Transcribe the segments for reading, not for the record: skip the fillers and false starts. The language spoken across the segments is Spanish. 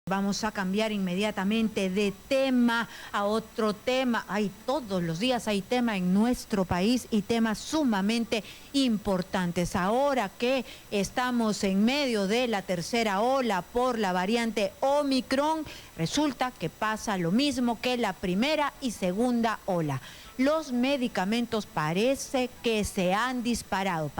Vamos a cambiar inmediatamente de tema a otro tema. Todos los días hay tema en nuestro país y temas sumamente importantes. Ahora que estamos en medio de la tercera ola por la variante Omicron, resulta que pasa lo mismo que la primera y segunda ola. Los medicamentos parece que se han disparado.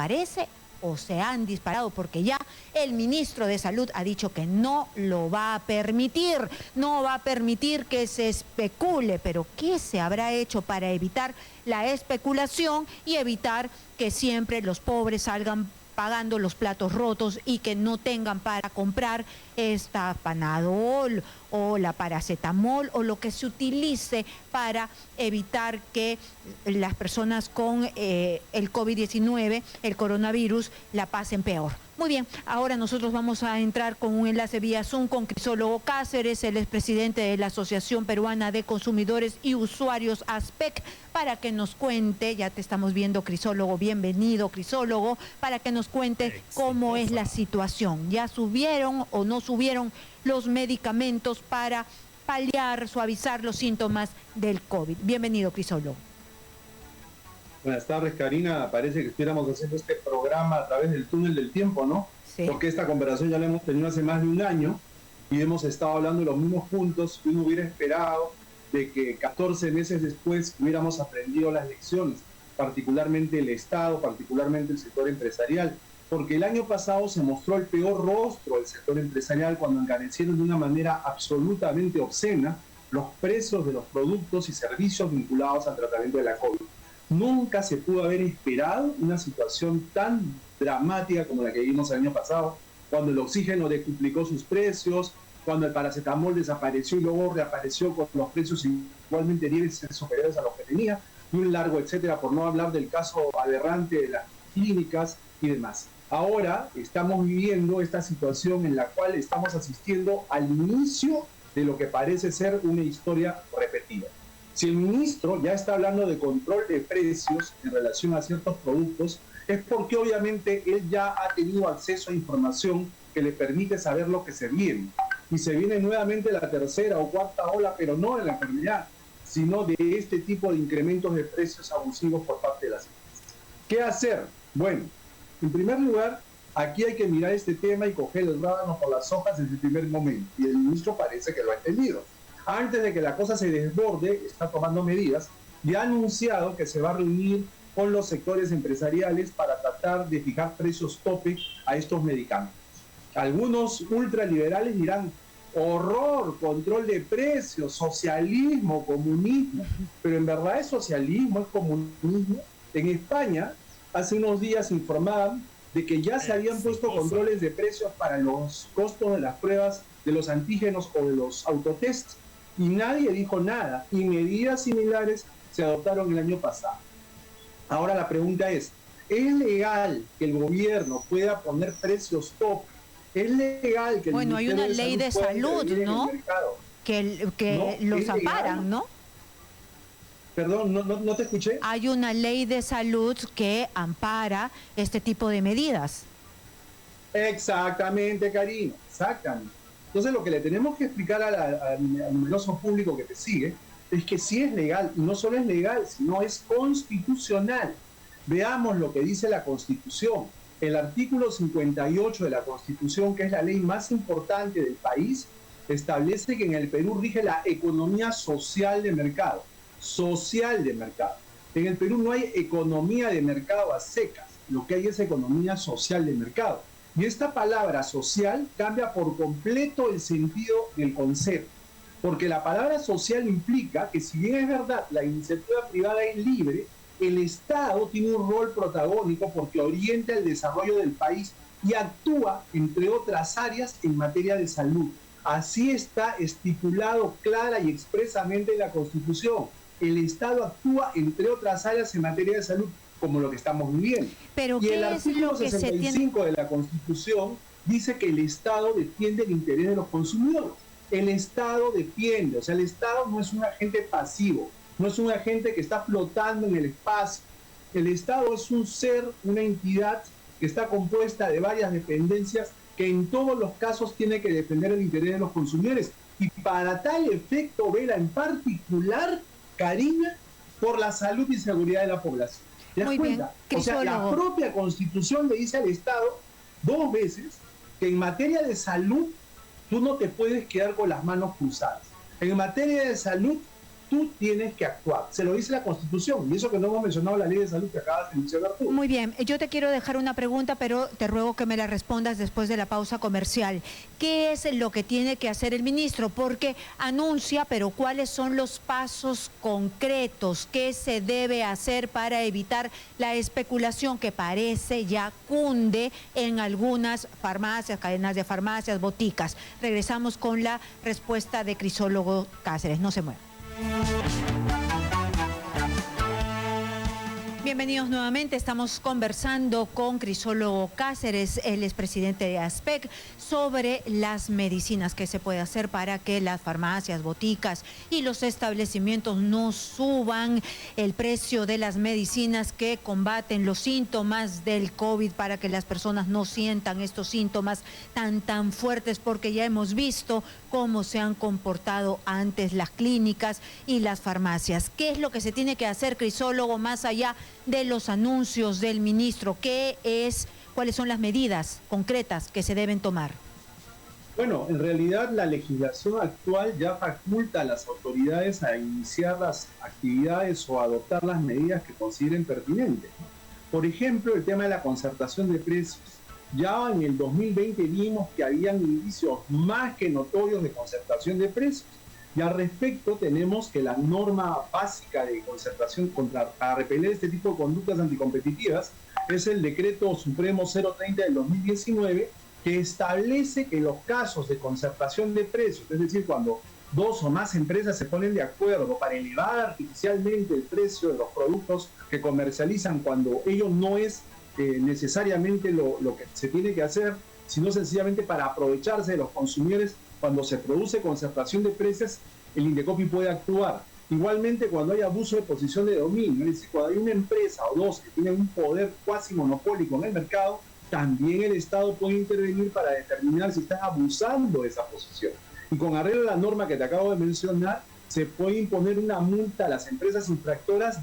Se han disparado porque ya el ministro de Salud ha dicho que no lo va a permitir, no va a permitir que se especule. Pero ¿qué se habrá hecho para evitar la especulación y evitar que siempre los pobres salgan pagando los platos rotos y que no tengan para comprar esta Panadol o la paracetamol o lo que se utilice para evitar que las personas con el COVID-19, el coronavirus, la pasen peor? Muy bien, ahora nosotros vamos a entrar con un enlace vía Zoom con Crisólogo Cáceres, el expresidente de la Asociación Peruana de Consumidores y Usuarios, ASPEC, para que nos cuente, ya te estamos viendo, Crisólogo, bienvenido, Crisólogo, para que nos cuente cómo es la situación. ¿Ya subieron o no subieron los medicamentos para paliar, suavizar los síntomas del COVID? Bienvenido, Crisólogo. Buenas tardes, Karina. Parece que estuviéramos haciendo este programa a través del túnel del tiempo, ¿no? Sí. Porque esta conversación ya la hemos tenido hace más de un año y hemos estado hablando de los mismos puntos que uno hubiera esperado de que 14 meses después hubiéramos aprendido las lecciones, particularmente el Estado, particularmente el sector empresarial, porque el año pasado se mostró el peor rostro del sector empresarial cuando encarecieron de una manera absolutamente obscena los precios de los productos y servicios vinculados al tratamiento de la COVID. Nunca se pudo haber esperado una situación tan dramática como la que vimos el año pasado, cuando el oxígeno decuplicó sus precios, cuando el paracetamol desapareció y luego reapareció con los precios igualmente 10 veces superiores a los que tenía, y un largo etcétera, por no hablar del caso aberrante de las clínicas y demás. Ahora estamos viviendo esta situación en la cual estamos asistiendo al inicio de lo que parece ser una historia repetida. Si el ministro ya está hablando de control de precios en relación a ciertos productos, es porque obviamente él ya ha tenido acceso a información que le permite saber lo que se viene. Y se viene nuevamente la tercera o cuarta ola, pero no de la enfermedad, sino de este tipo de incrementos de precios abusivos por parte de las empresas. ¿Qué hacer? Bueno, en primer lugar, aquí hay que mirar este tema y coger el rábano por las hojas desde el primer momento. Y el ministro parece que lo ha entendido. Antes de que la cosa se desborde, está tomando medidas y ha anunciado que se va a reunir con los sectores empresariales para tratar de fijar precios tope a estos medicamentos. Algunos ultraliberales dirán: horror, control de precios, socialismo, comunismo. Pero en verdad es socialismo, es comunismo. En España, hace unos días informaban de que ya se habían puesto controles de precios para los costos de las pruebas de los antígenos o de los autotests, y nadie dijo nada, y medidas similares se adoptaron el año pasado. Ahora la pregunta es legal que el gobierno pueda poner precios top? ¿Es legal que el Bueno, hay una ley de salud, ¿no? Que ¿No? Los amparan, ¿no? Perdón, no te escuché. Hay una ley de salud que ampara este tipo de medidas. Exactamente, Karina, exactamente. Entonces lo que le tenemos que explicar al numeroso público que te sigue es que sí es legal, y no solo es legal, sino es constitucional. Veamos lo que dice la Constitución. El artículo 58 de la Constitución, que es la ley más importante del país, establece que en el Perú rige la economía social de mercado. Social de mercado. En el Perú no hay economía de mercado a secas, lo que hay es economía social de mercado. Y esta palabra social cambia por completo el sentido del concepto, porque la palabra social implica que, si bien es verdad, la iniciativa privada es libre, el Estado tiene un rol protagónico porque orienta el desarrollo del país y actúa, entre otras áreas, en materia de salud. Así está estipulado clara y expresamente en la Constitución. El Estado actúa, entre otras áreas, en materia de salud, como lo que estamos viviendo. Pero y el artículo 65 de la Constitución dice que el Estado defiende el interés de los consumidores. El Estado defiende, o sea, el Estado no es un agente pasivo, no es un agente que está flotando en el espacio. El Estado es un ser, una entidad que está compuesta de varias dependencias que en todos los casos tiene que defender el interés de los consumidores. Y para tal efecto vela en particular, Karina, por la salud y seguridad de la población. ¿Te das cuenta? O sea, la propia Constitución le dice al Estado 2 veces que en materia de salud tú no te puedes quedar con las manos cruzadas. En materia de salud tú tienes que actuar. Se lo dice la Constitución, y eso que no hemos mencionado la ley de salud que acabas de mencionar tú. Muy bien, yo te quiero dejar una pregunta, pero te ruego que me la respondas después de la pausa comercial. ¿Qué es lo que tiene que hacer el ministro? Porque anuncia, pero ¿cuáles son los pasos concretos? ¿Qué se debe hacer para evitar la especulación que parece ya cunde en algunas farmacias, cadenas de farmacias, boticas? Regresamos con la respuesta de Crisólogo Cáceres. No se muevan. Bienvenidos nuevamente, estamos conversando con Crisólogo Cáceres, el expresidente de ASPEC, sobre las medicinas que se puede hacer para que las farmacias, boticas y los establecimientos no suban el precio de las medicinas que combaten los síntomas del COVID, para que las personas no sientan estos síntomas tan fuertes, porque ya hemos visto cómo se han comportado antes las clínicas y las farmacias. ¿Qué es lo que se tiene que hacer, Crisólogo, más allá de los anuncios del ministro? ¿Cuáles son las medidas concretas que se deben tomar? Bueno, en realidad la legislación actual ya faculta a las autoridades a iniciar las actividades o adoptar las medidas que consideren pertinentes. Por ejemplo, el tema de la concertación de precios. Ya en el 2020 vimos que habían indicios más que notorios de concertación de precios. Y al respecto tenemos que la norma básica de concertación para repeler este tipo de conductas anticompetitivas es el Decreto Supremo 030 del 2019, que establece que los casos de concertación de precios, es decir, cuando 2 o más empresas se ponen de acuerdo para elevar artificialmente el precio de los productos que comercializan, cuando ello no es necesariamente lo que se tiene que hacer, sino sencillamente para aprovecharse de los consumidores. Cuando se produce concertación de precios, el INDECOPI puede actuar. Igualmente, cuando hay abuso de posición de dominio, es decir, cuando hay una empresa o 2 que tienen un poder cuasi monopólico en el mercado, también el Estado puede intervenir para determinar si están abusando de esa posición. Y con arreglo a la norma que te acabo de mencionar, se puede imponer una multa a las empresas infractoras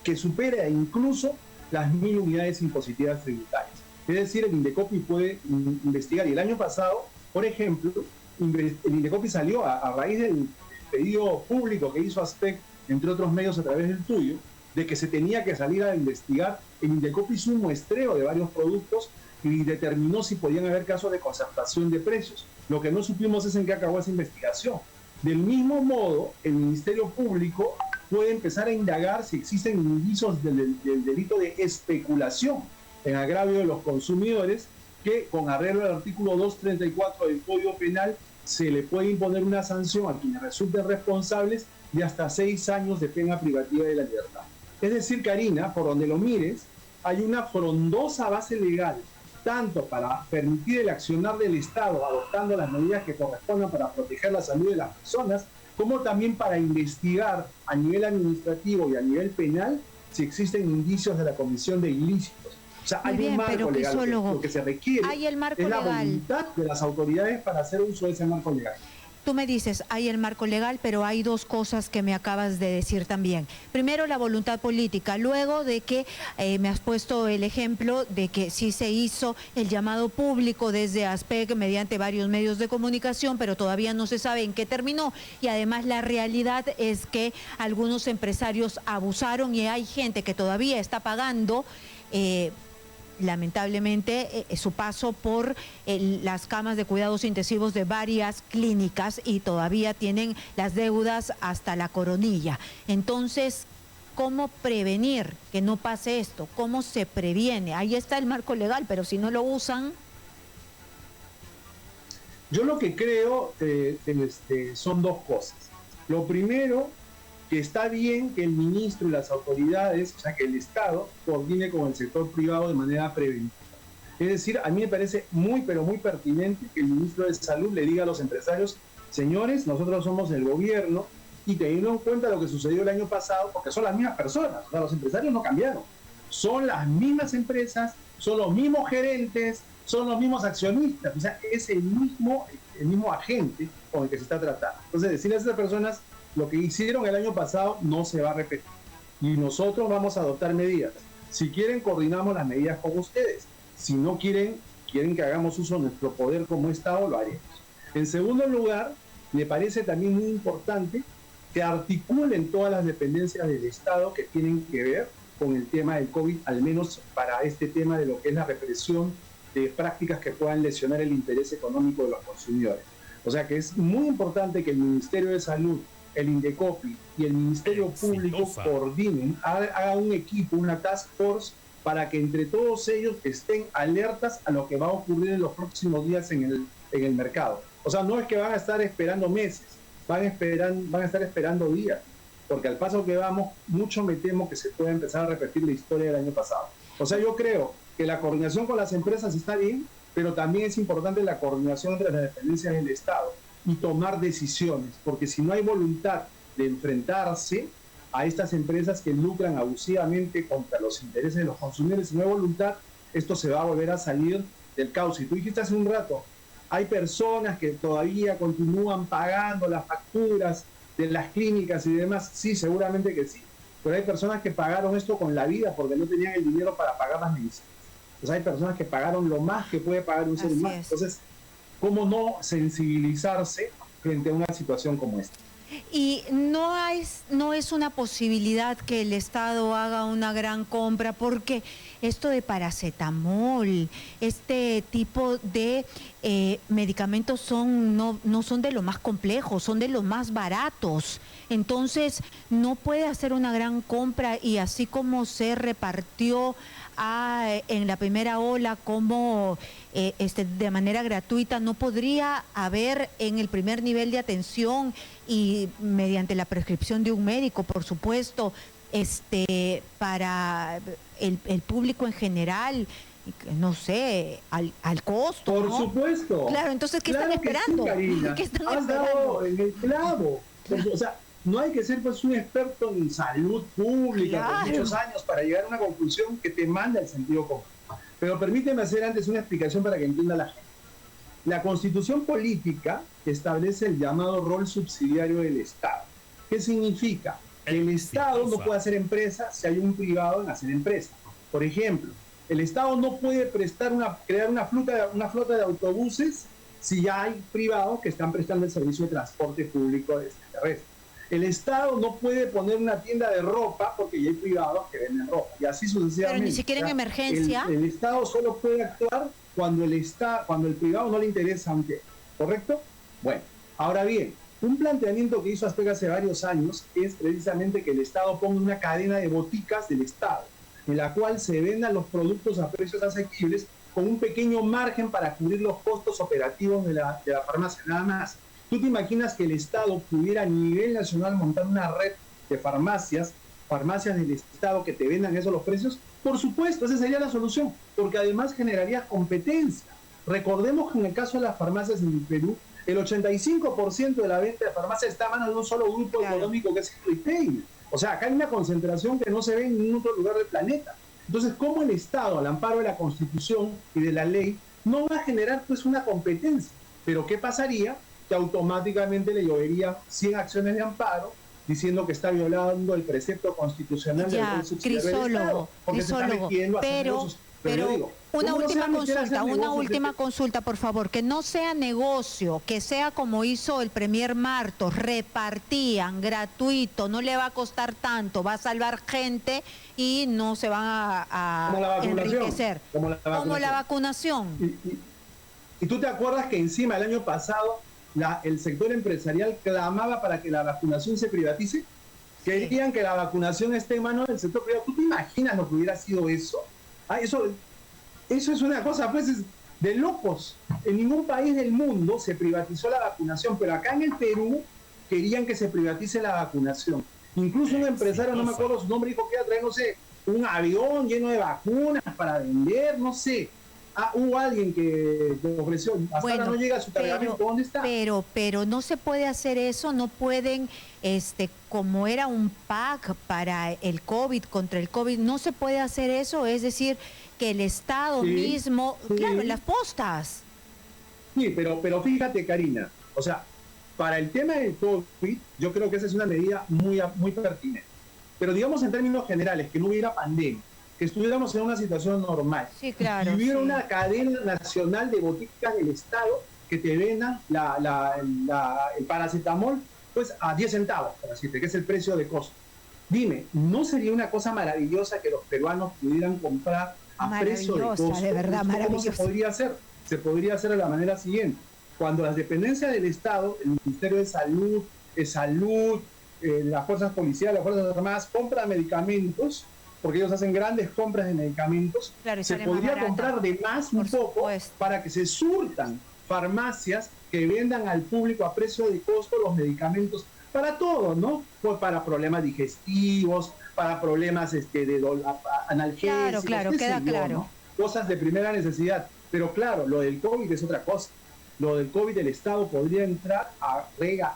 que supere incluso las 1.000 unidades impositivas tributarias. Es decir, el INDECOPI puede investigar. Y el año pasado, por ejemplo, el INDECOPI salió a raíz del pedido público que hizo ASPEC, entre otros medios a través del tuyo, de que se tenía que salir a investigar. El INDECOPI hizo un muestreo de varios productos y determinó si podían haber casos de concertación de precios. Lo que no supimos es en qué acabó esa investigación. Del mismo modo, el Ministerio Público puede empezar a indagar si existen indicios del delito de especulación en agravio de los consumidores, que con arreglo al artículo 234 del Código Penal se le puede imponer una sanción a quienes resulten responsables de hasta 6 años de pena privativa de la libertad. Es decir, Karina, por donde lo mires, hay una frondosa base legal, tanto para permitir el accionar del Estado adoptando las medidas que correspondan para proteger la salud de las personas, como también para investigar a nivel administrativo y a nivel penal si existen indicios de la comisión de ilícitos. O sea, hay un marco legal. Lo que se requiere es la voluntad de las autoridades para hacer uso de ese marco legal. Tú me dices, hay el marco legal, pero hay 2 cosas que me acabas de decir también. Primero, la voluntad política. Luego de que me has puesto el ejemplo de que sí se hizo el llamado público desde ASPEC mediante varios medios de comunicación, pero todavía no se sabe en qué terminó. Y además la realidad es que algunos empresarios abusaron y hay gente que todavía está pagando lamentablemente su paso por las camas de cuidados intensivos de varias clínicas y todavía tienen las deudas hasta la coronilla. Entonces, ¿cómo prevenir que no pase esto? ¿Cómo se previene? Ahí está el marco legal, pero si no lo usan... Yo lo que creo son 2 cosas. Lo primero, que está bien que el ministro y las autoridades, o sea, que el Estado coordine con el sector privado de manera preventiva. Es decir, a mí me parece muy, pero muy pertinente que el ministro de Salud le diga a los empresarios: señores, nosotros somos el gobierno, y teniendo en cuenta lo que sucedió el año pasado, porque son las mismas personas, o sea, los empresarios no cambiaron, son las mismas empresas, son los mismos gerentes, son los mismos accionistas, o sea, es el mismo agente con el que se está tratando. Entonces, decirle a esas personas, lo que hicieron el año pasado no se va a repetir. Y nosotros vamos a adoptar medidas. Si quieren, coordinamos las medidas con ustedes. Si no quieren que hagamos uso de nuestro poder como Estado, lo haremos. En segundo lugar, me parece también muy importante que articulen todas las dependencias del Estado que tienen que ver con el tema del COVID, al menos para este tema de lo que es la represión de prácticas que puedan lesionar el interés económico de los consumidores. O sea que es muy importante que el Ministerio de Salud, el Indecopi y el Ministerio Público coordinen, hagan un equipo, una task force, para que entre todos ellos estén alertas a lo que va a ocurrir en los próximos días en el mercado. O sea, no es que van a estar esperando meses, van a estar esperando días, porque al paso que vamos, mucho me temo que se puede empezar a repetir la historia del año pasado. O sea, yo creo que la coordinación con las empresas está bien, pero también es importante la coordinación entre las dependencias del Estado y tomar decisiones, porque si no hay voluntad de enfrentarse a estas empresas que lucran abusivamente contra los intereses de los consumidores, si no hay voluntad, esto se va a volver a salir del cauce. Y tú dijiste hace un rato, hay personas que todavía continúan pagando las facturas de las clínicas y demás. Sí, seguramente que sí, pero hay personas que pagaron esto con la vida porque no tenían el dinero para pagar las medicinas. Entonces hay personas que pagaron lo más que puede pagar un ser humano. Entonces, ¿cómo no sensibilizarse frente a una situación como esta? Y no es una posibilidad que el Estado haga una gran compra, porque esto de paracetamol, este tipo de medicamentos no son de lo más complejos, son de los más baratos. Entonces no puede hacer una gran compra, y así como se repartió en la primera ola como de manera gratuita, no podría haber en el primer nivel de atención y mediante la prescripción de un médico, por supuesto, para el público en general, no sé, al costo, Por ¿no? Supuesto. Claro, entonces, ¿qué están esperando? Sí, Karina. ¿Qué están Has dado en el clavo. O sea, no hay que ser pues un experto en salud pública por muchos años para llegar a una conclusión que te manda el sentido común. Pero permíteme hacer antes una explicación para que entienda la gente. La Constitución política establece el llamado rol subsidiario del Estado. ¿Qué significa? El Estado no puede hacer empresa si hay un privado en hacer empresa. Por ejemplo, el Estado no puede crear una flota de autobuses si ya hay privados que están prestando el servicio de transporte público terrestre. El Estado no puede poner una tienda de ropa porque ya hay privados que venden ropa, y así sucesivamente. Pero ni siquiera en emergencia. El Estado solo puede actuar cuando el privado no le interesa un tema, ¿correcto? Bueno, ahora bien, un planteamiento que hizo Azteca hace varios años es precisamente que el Estado ponga una cadena de boticas del Estado, en la cual se vendan los productos a precios asequibles con un pequeño margen para cubrir los costos operativos de la farmacia, nada más. ¿Tú te imaginas que el Estado pudiera a nivel nacional montar una red de farmacias del Estado que te vendan esos los precios? Por supuesto, esa sería la solución, porque además generaría competencia. Recordemos que en el caso de las farmacias en el Perú, el 85% de la venta de farmacias está a manos de un solo grupo económico, que es el retail. O sea, acá hay una concentración que no se ve en ningún otro lugar del planeta. Entonces, ¿cómo el Estado, al amparo de la Constitución y de la ley, no va a generar pues una competencia? Pero ¿qué pasaría? Que automáticamente le lloverían 100 acciones de amparo diciendo que está violando el precepto constitucional del rol subsidiario del Estado, porque se está metiendo a hacer negocios. Pero yo digo, una última consulta, por favor, que no sea negocio, que sea como hizo el Premier Martos, repartían gratuito, no le va a costar tanto, va a salvar gente y no se van a enriquecer. Como la vacunación. Y tú te acuerdas que encima el año pasado el sector empresarial clamaba para que la vacunación se privatice. Querían que la vacunación esté en manos del sector privado. ¿Tú te imaginas lo que hubiera sido eso? Eso es una cosa pues de locos. En ningún país del mundo se privatizó la vacunación, pero acá en el Perú querían que se privatice la vacunación. Incluso un empresario, no me acuerdo su nombre, dijo que iba a traer, no sé, un avión lleno de vacunas para vender, no sé. hubo alguien que ofreció, hasta ahora no llega a su cargamento, ¿dónde está? Pero no se puede hacer eso, no pueden, como era un pack para el COVID, contra el COVID, no se puede hacer eso, es decir, que el Estado mismo, claro, en las postas. Sí, pero fíjate, Karina, o sea, para el tema del COVID, yo creo que esa es una medida muy pertinente. Pero digamos en términos generales, que no hubiera pandemia, que estuviéramos en una situación normal, sí, claro, y hubiera una cadena nacional de boticas del Estado que te vendan el paracetamol pues a 10 centavos, para decirte, que es el precio de costo. Dime, ¿no sería una cosa maravillosa que los peruanos pudieran comprar a precio de costo? De verdad, maravillosa. ¿Cómo se podría hacer? Se podría hacer de la manera siguiente. Cuando las dependencias del Estado, el Ministerio de Salud, las fuerzas policiales, las fuerzas armadas, compran medicamentos, porque ellos hacen grandes compras de medicamentos, claro, se podría comprar de más un poco para que se surtan farmacias que vendan al público a precio de costo los medicamentos para todo, ¿no? Pues para problemas digestivos, para problemas analgésicos. Claro, queda claro. ¿No? Cosas de primera necesidad. Pero claro, lo del COVID es otra cosa. Lo del COVID, el Estado podría entrar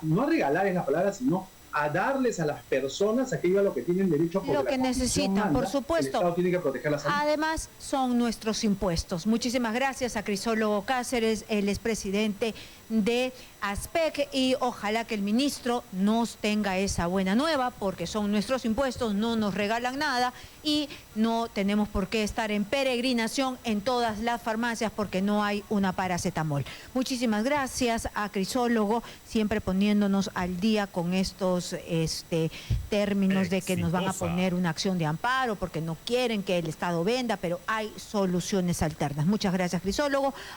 no a regalar es la palabra, sino a darles a las personas aquello a lo que tienen derecho por lo que necesitan, por supuesto. El Estado tiene que proteger la salud. Además, son nuestros impuestos. Muchísimas gracias a Crisólogo Cáceres, el expresidente de ASPEC, y ojalá que el ministro nos tenga esa buena nueva, porque son nuestros impuestos, no nos regalan nada y no tenemos por qué estar en peregrinación en todas las farmacias porque no hay una paracetamol. Muchísimas gracias a Crisólogo, siempre poniéndonos al día con estos términos de que nos van a poner una acción de amparo porque no quieren que el Estado venda, pero hay soluciones alternas. Muchas gracias, Crisólogo.